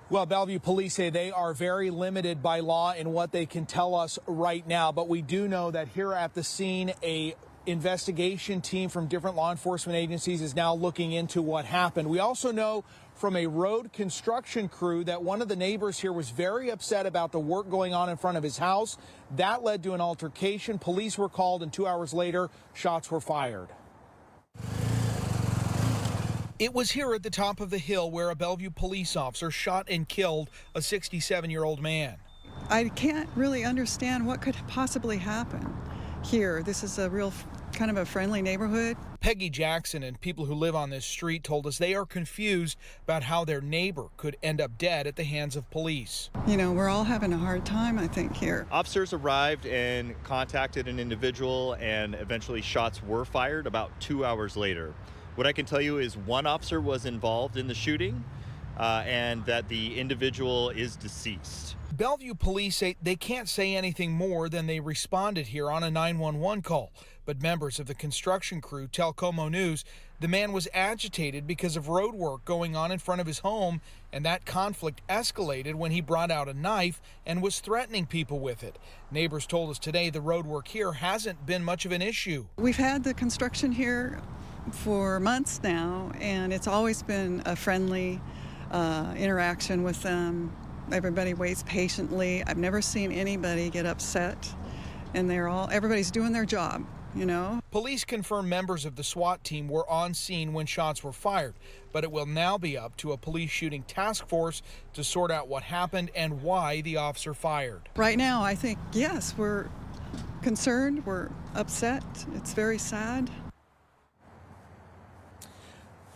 Well, Bellevue police say they are very limited by law in what they can tell us right now. But we do know that here at the scene, a investigation team from different law enforcement agencies is now looking into what happened. We also know from a road construction crew that one of the neighbors here was very upset about the work going on in front of his house. That led to an altercation. Police were called, and 2 hours later, shots were fired. It was here at the top of the hill where a Bellevue police officer shot and killed a 67-year-old man. I can't really understand what could possibly happen here. This is a real kind of a friendly neighborhood. Peggy Jackson and people who live on this street told us they are confused about how their neighbor could end up dead at the hands of police. You know, we're all having a hard time, I think, here. Officers arrived and contacted an individual, and eventually shots were fired about 2 hours later. What I can tell you is one officer was involved in the shooting and that the individual is deceased. Bellevue police say they can't say anything more than they responded here on a 911 call. But members of the construction crew tell KOMO News the man was agitated because of road work going on in front of his home, and that conflict escalated when he brought out a knife and was threatening people with it. Neighbors told us today the road work here hasn't been much of an issue. We've had the construction here for months now, and it's always been a friendly interaction with them. Everybody waits patiently. I've never seen anybody get upset, and everybody's doing their job, you know. Police confirm members of the SWAT team were on scene when shots were fired, but it will now be up to a police shooting task force to sort out what happened and why the officer fired. Right now, I think, yes, we're concerned, we're upset, it's very sad.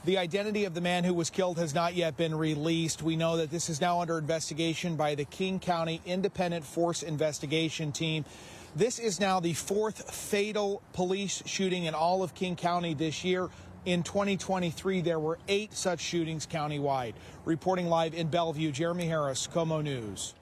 The identity of the man who was killed has not yet been released. We know that this is now under investigation by the King County Independent Force Investigation Team. This is now the fourth fatal police shooting in all of King County this year. In 2023, there were 8 such shootings countywide. Reporting live in Bellevue, Jeremy Harris, KOMO News.